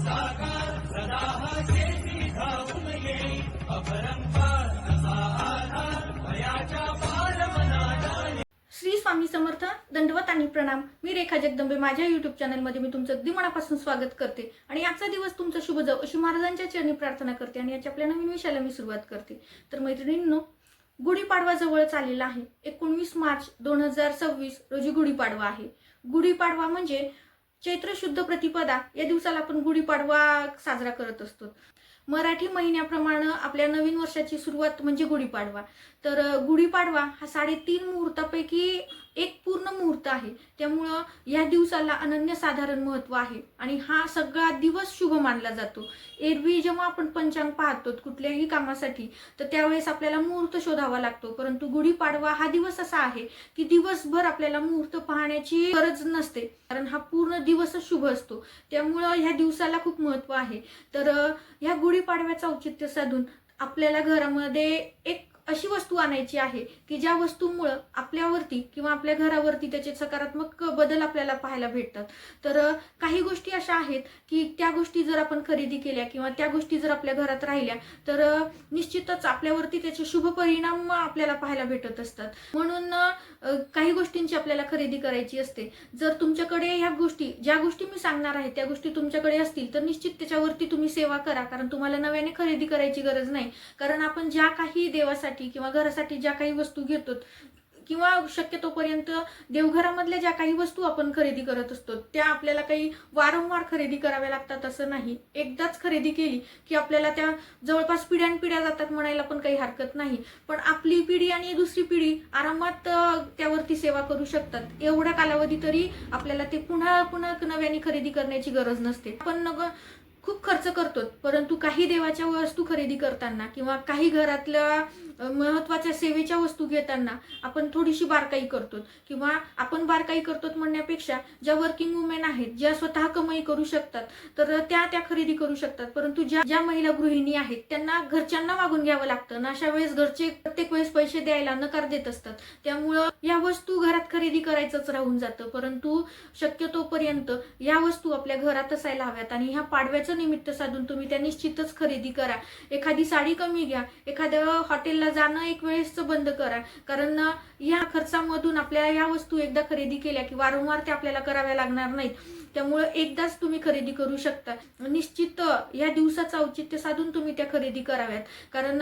श्री स्वामी समर्थ. दंडवत आणि प्रणाम. मी रेखा जगदंबे. माझ्या YouTube चॅनलमध्ये मी तुमचं अगदी मनापासून स्वागत करते आणि आजचा दिवस तुमचा शुभ जाओ अशी महाराजांच्या चरणी प्रार्थना करते आणि याच्या आपल्या नवीन विषयाला मी सुरुवात करते. तर मैत्रिणींनो, गुढीपाडवा जवळच आलेला आहे. 19 मार्च 2026 रोजी गुढीपाडवा आहे. गुढीपाडवा म्हणजे चैत्र शुद्ध प्रतिपदा या दिवसाला आपण गुढीपाडवा साजरा करत असतो. मराठी महिन्याप्रमाणे आपल्या नवीन वर्षाची सुरुवात म्हणजे गुढीपाडवा. तर गुढीपाडवा हा 3.5 मुहूर्तापैकी एक पूर्ण मुहूर्त आहे. त्यामुळं या दिवसाला अनन्यसाधारण महत्त्व आहे आणि हा सगळा दिवस शुभ मानला जातो. एरवी जेव्हा आपण पंचांग पाहतो कुठल्याही कामासाठी तर त्यावेळेस आपल्याला मुहूर्त शोधावा लागतो, परंतु गुढीपाडवा हा दिवस असा आहे की दिवसभर आपल्याला मुहूर्त पाहण्याची गरज नसते, कारण हा पूर्ण दिवसच शुभ असतो. त्यामुळं ह्या दिवसाला खूप महत्त्व आहे. तर ह्या गुढीपाडव्याचं औचित्य साधून आपल्याला घरामध्ये एक अशी वस्तू आणायची आहे की ज्या वस्तूमुळं आपल्यावरती किंवा आपल्या घरावरती त्याचे सकारात्मक बदल आपल्याला पाहायला भेटतात. तर काही गोष्टी अशा आहेत की त्या गोष्टी जर आपण खरेदी केल्या किंवा त्या गोष्टी जर आपल्या घरात राहिल्या तर निश्चितच आपल्यावरती त्याचे शुभ परिणाम आपल्याला पाहायला भेटत असतात. म्हणून काही गोष्टींची आपल्याला खरेदी करायची असते. जर तुमच्याकडे ह्या गोष्टी, ज्या गोष्टी मी सांगणार आहे त्या गोष्टी तुमच्याकडे असतील तर निश्चित त्याच्यावरती तुम्ही सेवा करा, कारण तुम्हाला नव्याने खरेदी करायची गरज नाही. कारण आपण ज्या काही देवासाठी किंवा घरासाठी ज्या काही वस्तू घेतो किंवा शक्यतोपर्यंत देवघरामधल्या ज्या काही वस्तू आपण खरेदी करत असतो त्या आपल्याला काही वारंवार खरेदी कराव्या लागतात असं नाही. एकदाच खरेदी केली की आपल्याला त्या जवळपास पिढ्यानपिढ्या जातात म्हणायला पण काही हरकत नाही. पण आपली पिढी आणि दुसरी पिढी आरामात त्यावरती सेवा करू शकतात. एवढा कालावधी तरी आपल्याला ते पुन्हा पुन्हा नव्याने खरेदी करण्याची गरज नसते. पण खूप खर्च करतो, परंतु काही देवाच्या वस्तू खरेदी करताना किंवा काही घरातल्या महत्त्वाच्या सेवेच्या वस्तू घेताना आपण थोडीशी बारकाई करतो. किंवा आपण बारकाई करतो म्हणण्यापेक्षा ज्या वर्किंग वुमेन आहेत, ज्या स्वतः कमाई करू शकतात तर त्या खरेदी करू शकतात. परंतु ज्या महिला गृहिणी आहेत त्यांना घरच्यांना मागून घ्यावं लागतं ना. अशा वेळेस घरचे प्रत्येक वेळेस पैसे द्यायला नकार देत असतात. त्यामुळं या वस्तू घरात खरेदी करायचंच राहून जातं. परंतु शक्यतोपर्यंत या वस्तू आपल्या घरात असायला हव्यात आणि ह्या पाडव्याचं निमित्त साधून तुम्ही त्या निश्चितच खरेदी करा. एखादी साडी कमी घ्या, एखाद्या हॉटेलला जाणं एक वेळेस बंद करा, कारण या खर्चामधून आपल्या या वस्तू एकदा खरेदी केल्या की वारंवार त्या आपल्याला कराव्या लागणार नाहीत. त्यामुळे एकदाच तुम्ही खरेदी करू शकता. निश्चित या दिवसाचं औचित्य साधून तुम्ही त्या खरेदी कराव्यात, कारण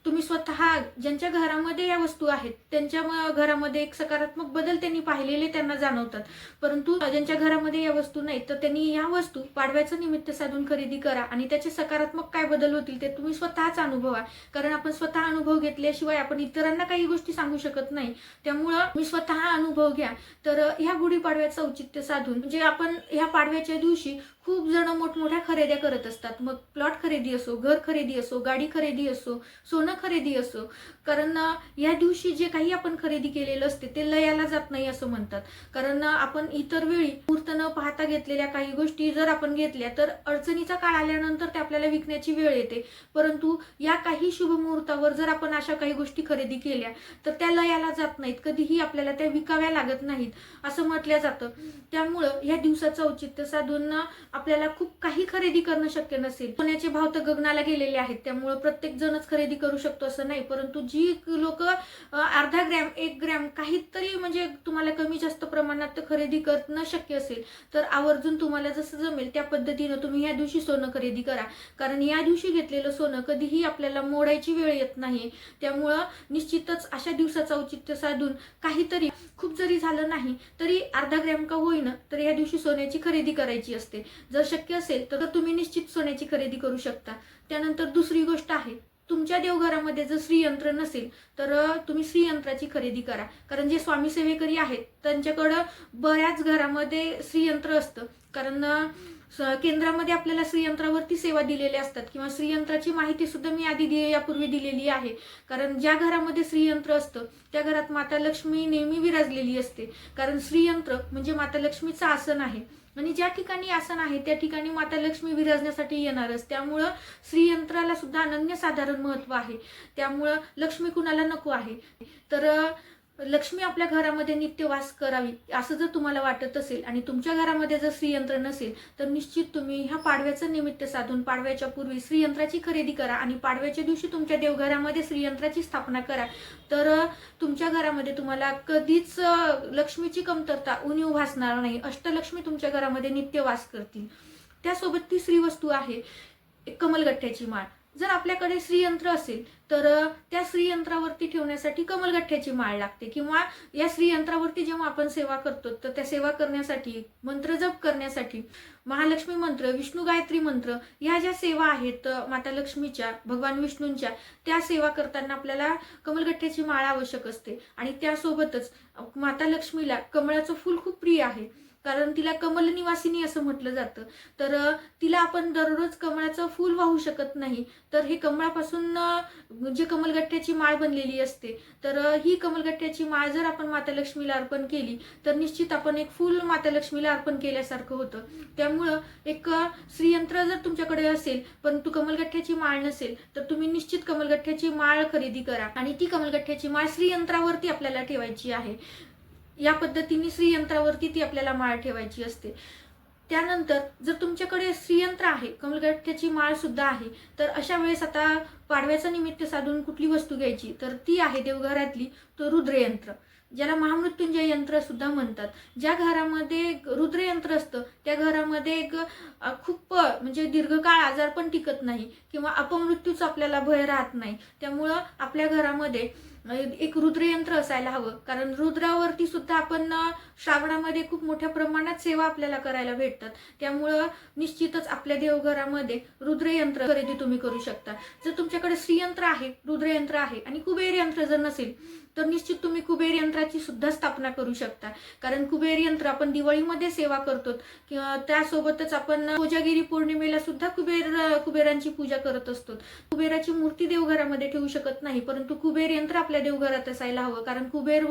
तुम्ही स्वतः ज्यांच्या घरामध्ये या वस्तू आहेत त्यांच्या घरामध्ये एक सकारात्मक बदल त्यांनी पाहिलेले त्यांना जाणवतात. परंतु ज्यांच्या घरामध्ये या वस्तू नाहीत तर त्यांनी या वस्तू पाडव्याचं निमित्त साधून खरेदी करा आणि त्याचे सकारात्मक काय बदल होतील ते तुम्ही स्वतःच अनुभवा. कारण आपण स्वतः अनुभव घेतल्याशिवाय आपण इतरांना काही गोष्टी सांगू शकत नाही. त्यामुळं मी स्वतः अनुभव घ्या. तर ह्या गुढीपाडव्याचं औचित्य साधून म्हणजे आपण ह्या पाडव्याच्या दिवशी खूप जण मोठमोठ्या खरेद्या करत असतात. मग प्लॉट खरेदी असो, घर खरेदी असो, गाडी खरेदी असो, सोनं खरेदी असो, कारण या दिवशी जे काही आपण खरेदी केलेलं असते ते लयाला जात नाही असं म्हणतात. कारण आपण इतर वेळी मुहूर्त न पाहता घेतलेल्या काही गोष्टी जर आपण घेतल्या तर अडचणीचा काळ आल्यानंतर ते आपल्याला विकण्याची वेळ येते. परंतु या काही शुभ मुहूर्तावर जर आपण अशा काही गोष्टी खरेदी केल्या तर त्या लयाला जात नाहीत, कधीही आपल्याला त्या विकाव्या लागत नाहीत असं म्हटलं जातं. त्यामुळं या दिवसाचं औचित्य साधून आपल्याला खूप काही खरेदी करणं शक्य नसेल. सोन्याचे भाव तर गगनाला गेलेले आहेत, त्यामुळे प्रत्येक जणच खरेदी करू शकतो असं नाही. परंतु जी लोक अर्धा ग्रॅम 1 ग्रॅम काहीतरी म्हणजे तुम्हाला कमी जास्त प्रमाणात खरेदी करणं शक्य असेल तर आवर्जून तुम्हाला जसं जमेल त्या पद्धतीनं तुम्ही या दिवशी सोनं खरेदी करा. कारण या दिवशी घेतलेलं सोनं कधीही आपल्याला मोडायची वेळ येत नाही. त्यामुळं निश्चितच अशा दिवसाचं औचित्य साधून काहीतरी खूप जरी झालं नाही तरी अर्धा ग्रॅम का होईना तर या दिवशी सोन्याची खरेदी करायची असते. जर शक्य असेल तर तुम्ही निश्चित सोन्याची खरेदी करू शकता. त्यानंतर दुसरी गोष्ट आहे, तुमच्या देवघरामध्ये जर श्रीयंत्र नसेल तर तुम्ही श्रीयंत्राची खरेदी करा. कारण जे स्वामी सेवेकरी आहेत त्यांच्याकडं बऱ्याच घरामध्ये श्रीयंत्र असतं. कारण केंद्रामध्ये आपल्याला श्रीयंत्रावरती सेवा दिलेल्या असतात किंवा श्रीयंत्राची माहिती सुद्धा मी आधी यापूर्वी दिलेली आहे. कारण ज्या घरामध्ये श्रीयंत्र असतं त्या घरात माता लक्ष्मी नेहमी विराजलेली असते. कारण श्रीयंत्र म्हणजे माता लक्ष्मीचं आसन आहे आणि ज्या ठिकाणी आसन आहे त्या ठिकाणी माता लक्ष्मी विराजण्यासाठी येणारच. त्यामुळं श्रीयंत्राला सुद्धा अनन्यसाधारण महत्त्व आहे. त्यामुळं लक्ष्मी कुणाला नको आहे. तर लक्ष्मी आपल्या घरामध्ये नित्य वास करावी असं जर तुम्हाला वाटत असेल आणि तुमच्या घरामध्ये जर श्रीयंत्र नसेल तर निश्चित तुम्ही ह्या पाडव्याचं निमित्त साधून पाडव्याच्या पूर्वी श्रीयंत्राची खरेदी करा आणि पाडव्याच्या दिवशी तुमच्या देवघरामध्ये श्रीयंत्राची स्थापना करा. तर तुमच्या घरामध्ये तुम्हाला कधीच लक्ष्मीची कमतरता उणीव भासणार नाही. अष्टलक्ष्मी तुमच्या घरामध्ये नित्य वास करतील. त्यासोबत तिसरी वस्तू आहे कमलगठ्ठ्याची माळ. जर आपल्याकडे श्रीयंत्र असेल तर त्या श्रीयंत्रावरती ठेवण्यासाठी कमलगठ्ठ्याची माळ लागते किंवा या श्रीयंत्रावरती जेव्हा आपण सेवा करतो तर त्या सेवा करण्यासाठी मंत्र जप करण्यासाठी महालक्ष्मी मंत्र, विष्णू गायत्री मंत्र ह्या ज्या सेवा आहेत माता लक्ष्मीच्या, भगवान विष्णूंच्या, त्या सेवा करताना आपल्याला कमलगठ्ठ्याची माळ आवश्यक असते. आणि त्यासोबतच माता लक्ष्मीला कमळाचं फूल खूप प्रिय आहे कारण तिला कमल निवासिनी असं म्हटलं जातं. तर तिला आपण दररोज कमळाचं फूल वाहू शकत नाही. तर हे कमळापासून जे कमलगठ्ठ्याची माळ बनलेली असते तर ही कमलगठ्ठ्याची माळ जर आपण माता लक्ष्मीला अर्पण केली तर निश्चित आपण एक फूल माता लक्ष्मीला अर्पण केल्यासारखं होतं. त्यामुळं एक श्रीयंत्र जर तुमच्याकडे असेल परंतु कमलगठ्ठ्याची माळ नसेल तर तुम्ही निश्चित कमलगठ्ठ्याची माळ खरेदी करा आणि ती कमलगठ्ठ्याची माळ श्रीयंत्रावरती आपल्याला ठेवायची आहे. या पद्धतीने श्रीयंत्रावरती ती आपल्याला माळ ठेवायची असते. त्यानंतर जर तुमच्याकडे श्रीयंत्र आहे, कमलगठ्ठ्याची माळ सुद्धा आहे, तर अशा वेळेस आता पाडव्याचं निमित्त साधून कुठली वस्तू घ्यायची तर ती आहे देवघरातली तो रुद्रयंत्र, ज्याला महामृत्युंजय यंत्र सुद्धा म्हणतात. ज्या घरामध्ये रुद्रयंत्र असतं त्या घरामध्ये एक खूप म्हणजे दीर्घकाळ आजार पण टिकत नाही किंवा अपमृत्यूचं आपल्याला भय राहत नाही. त्यामुळं आपल्या घरामध्ये एक रुद्रयंत्र असायला हवं कारण रुद्रावरती सुद्धा आपण श्रावणामध्ये खूप मोठ्या प्रमाणात सेवा आपल्याला करायला भेटतात. त्यामुळं निश्चितच आपल्या देवघरामध्ये रुद्रयंत्र खरेदी तुम्ही करू शकता. जर तुमच्याकडे श्रीयंत्र आहे, रुद्रयंत्र आहे आणि कुबेर यंत्र जर नसेल तर निश्चित तुम्ही कुबेर यंत्राची सुद्धा स्थापना करू शकता. कारण कुबेर यंत्र आपण दिवाळीमध्ये सेवा करतो किंवा त्यासोबतच आपण कोजागिरी पौर्णिमेला सुद्धा कुबेरांची पूजा करत असतो. कुबेराची मूर्ती देवघरामध्ये ठेवू शकत नाही परंतु कुबेर यंत्र आपल्या देवघरात असायला हवं कारण कुबेर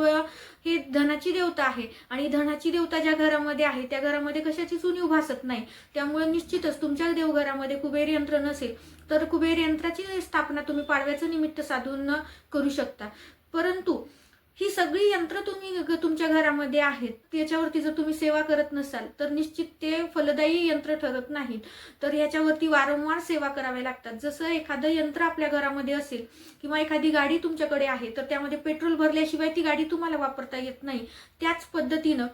हे धनाची देवता आहे आणि धनाची देवता ज्या घरामध्ये आहे त्या घरामध्ये कशाचीच उणीव भासत नाही. त्यामुळे निश्चितच तुमच्या देवघरामध्ये कुबेर यंत्र नसेल तर कुबेर यंत्राची स्थापना तुम्ही पाडव्याचं निमित्त साधून करू शकता. परंतु ही सगळी यंत्र तुम्ही तुमच्या घरामध्ये आहेत त्याच्यावरती जर तुम्ही सेवा करत नसाल तर निश्चित ते फलदायी यंत्र ठरत नाहीत. तर ह्याच्यावरती वारंवार सेवा कराव्या लागतात. जसं एखादं यंत्र आपल्या घरामध्ये असेल किंवा एखादी गाडी तुमच्याकडे आहे तर त्यामध्ये पेट्रोल भरल्याशिवाय ती गाडी तुम्हाला वापरता येत नाही. त्याच पद्धतीनं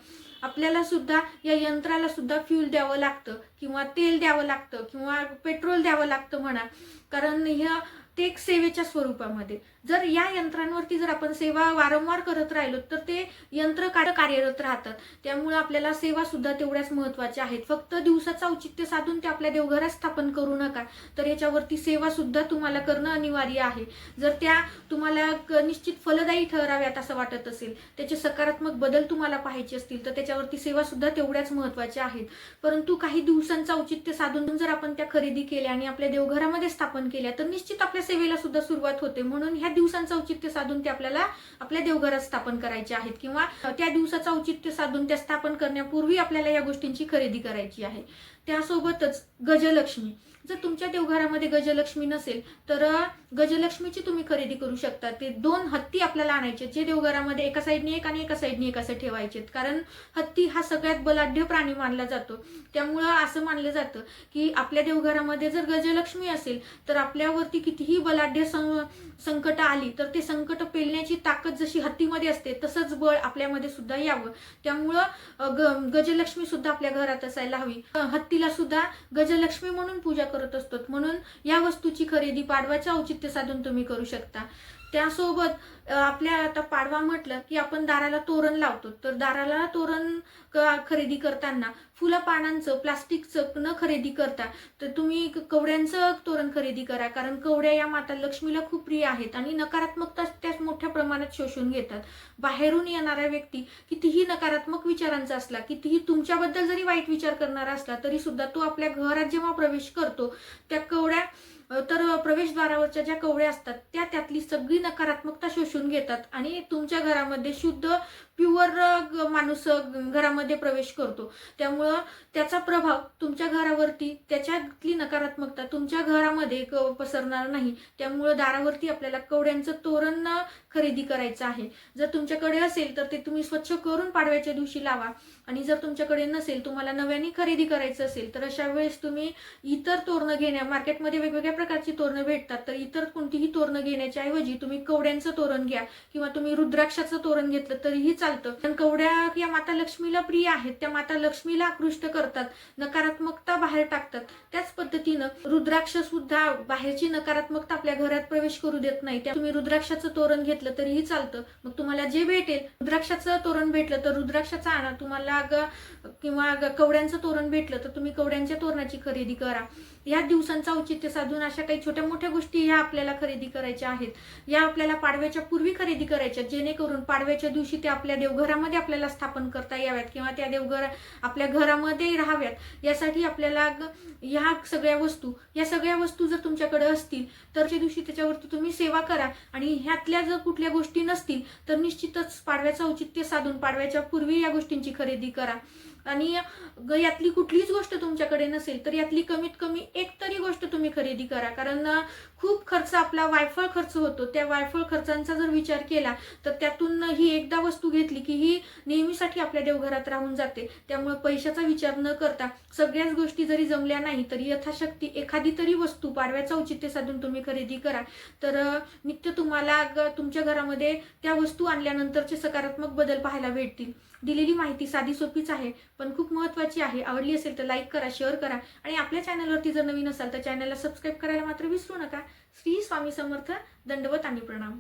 आपल्याला सुद्धा या यंत्राला सुद्धा फ्यूल द्यावं लागतं किंवा तेल द्यावं लागतं किंवा पेट्रोल द्यावं लागतं म्हणा. कारण ते एक सेवेच्या स्वरूपामध्ये जर या यंत्रांवरती जर आपण सेवा वारंवार करत राहिलो तर ते यंत्र कार्यरत राहतात. त्यामुळे आपल्याला सेवा सुद्धा तेवढ्याच महत्त्वाच्या आहेत. फक्त दिवसाचं औचित्य साधून ते आपल्या देवघरात स्थापन करू नका तर याच्यावरती सेवा सुद्धा तुम्हाला करणं अनिवार्य आहे. जर त्या तुम्हाला निश्चित फलदायी ठराव्यात असं वाटत असेल, त्याचे सकारात्मक बदल तुम्हाला पाहायचे असतील तर त्याच्यावरती सेवा सुद्धा तेवढ्याच महत्त्वाच्या आहेत. परंतु काही दिवसांचं औचित्य साधून जर आपण त्या खरेदी केल्या आणि आपल्या देवघरामध्ये स्थापन केल्या तर निश्चित आपल्या सेवेला सुद्धा सुरुवात होते. म्हणून ह्या दिवसांचं औचित्य साधून ते आपल्याला आपल्या देवघरात स्थापन करायचे आहेत किंवा त्या दिवसाचं औचित्य साधून त्या स्थापन करण्यापूर्वी आपल्याला या गोष्टींची खरेदी करायची आहे. त्यासोबतच गजलक्ष्मी, जर तुमच्या देवघरामध्ये गजलक्ष्मी नसेल तर गजलक्ष्मीची तुम्ही खरेदी करू शकता. ते 2 हत्ती आपल्याला आणायचे जे देवघरामध्ये एका साईडने एक आणि एका साईडने एक असे ठेवायचे. कारण हत्ती हा सगळ्यात बलाढ्य प्राणी मानला जातो. त्यामुळं असं मानलं जातं की आपल्या देवघरामध्ये जर गजलक्ष्मी असेल तर आपल्यावरती कितीही बलाढ्य संकट आली तर ते संकट पेलण्याची ताकद जशी हत्तीमध्ये असते तसंच बळ आपल्यामध्ये सुद्धा यावं. त्यामुळं गजलक्ष्मी सुद्धा आपल्या घरात असायला हवी. हत्तीला सुद्धा गजलक्ष्मी म्हणून पूजा करत असतो. म्हणून या वस्तूची खरेदी पाडव्याचं औचित्य साधून तुम्ही करू शकता. त्यासोबत आपल्या आता पाडवा म्हटलं की आपण दाराला तोरण लावतो तर दाराला तोरण खरेदी करताना फुलं पानांचं प्लास्टिकचं न खरेदी करता तर तुम्ही कवड्यांचं तोरण खरेदी करा. कारण कवड्या या माता लक्ष्मीला खूप प्रिय आहेत आणि नकारात्मकता त्याच मोठ्या प्रमाणात शोषून घेतात. बाहेरून येणारा व्यक्ती कितीही नकारात्मक विचारांचा असला, कितीही तुमच्याबद्दल जरी वाईट विचार करणारा असला तरी सुद्धा तो आपल्या घरात जेव्हा प्रवेश करतो त्या कवड्या तर प्रवेशद्वारावरच्या ज्या कवड्या असतात त्यातली सगळी नकारात्मकता शोषून घेतात आणि तुमच्या घरामध्ये शुद्ध प्युअर माणूस घरामध्ये प्रवेश करतो. त्यामुळं त्याचा प्रभाव तुमच्या घरावरती, त्याच्यातली नकारात्मकता तुमच्या घरामध्ये पसरणार नाही. त्यामुळं दारावरती आपल्याला कवड्यांचं तोरण खरेदी करायचं आहे. जर तुमच्याकडे असेल तर ते तुम्ही स्वच्छ करून पाडव्याच्या दिवशी लावा, आणि जर तुमच्याकडे नसेल, तुम्हाला नव्याने खरेदी करायचं असेल, तर अशा वेळेस तुम्ही इतर तोरणं मार्केटमध्ये वेगवेगळ्या प्रकारची तोरणं भेटतात, तर इतर कोणतीही तोरणं घेण्याच्या ऐवजी तुम्ही कवड्यांचं तोरण घ्या, किंवा तुम्ही रुद्राक्षाचं तोरण घेतलं तरीही चालतं. पण कवड्या या माता लक्ष्मीला प्रिय आहेत, त्या माता लक्ष्मीला आकृष्ट करतात, नकारात्मकता बाहेर टाकतात. त्याच पद्धतीनं रुद्राक्ष सुद्धा बाहेरची नकारात्मकता आपल्या घरात प्रवेश करू देत नाही. त्या तुम्ही रुद्राक्षाचं तोरण घेतलं तरीही चालतं. मग तुम्हाला जे भेटेल, रुद्राक्षाचं तोरण भेटलं तर रुद्राक्षाचा आणा, तुम्हाला किंवा कवड्यांचं तोरण भेटलं तर तुम्ही कवड्यांच्या तोरणाची खरेदी करा. या दिवसांचं औचित्य साधून अशा काही छोट्या मोठ्या गोष्टी ह्या आपल्याला खरेदी करायच्या आहेत. या आपल्याला पाडव्याच्या पूर्वी खरेदी करायच्या, जेणेकरून पाडव्याच्या दिवशी त्या आपल्या देवघरामध्ये आपल्याला स्थापन करता याव्यात, किंवा त्या देवघर आपल्या घरामध्ये राहाव्यात. यासाठी आपल्याला या सगळ्या वस्तू जर तुमच्याकडे असतील तर त्या दिवशी त्याच्यावरती तुम्ही सेवा करा. आणि ह्यातल्या जर कुठल्या गोष्टी नसतील तर निश्चितच पाडव्याचं औचित्य साधून पाडव्याच्या पूर्वी या गोष्टींची खरेदी करा. आणि यातली कुठलीच गोष्ट तुमच्याकडे नसेल तर यातली कमीत कमी एक तरी गोष्ट तुम्ही खरेदी करा. कारण खूप खर्च आपला वायफळ खर्च होतो. त्या वायफळ खर्चांचा जर विचार केला तर त्यातून ही एकदा वस्तू घेतली की ही नेहमीसाठी आपल्या देवघरात राहून जाते. त्यामुळे पैशाचा विचार न करता सगळ्याच गोष्टी जरी जमल्या नाही तरी यथाशक्ती एखादी तरी वस्तू पाडव्याचं औचित्य साधून तुम्ही खरेदी करा. तर नित्य तुम्हाला तुमच्या घरामध्ये त्या वस्तू आणल्यानंतरचे सकारात्मक बदल पाहायला भेटतील. दिलेली माहिती साधी सोपीच आहे, पण खूप महत्त्वाची आहे. आवडली असेल तर लाईक करा, शेअर करा, आणि आपल्या चॅनलवरती जर नवीन असाल तर चॅनलला सबस्क्राईब करायला मात्र विसरू नका. श्री स्वामी समर्थ. दंडवत आणि प्रणाम.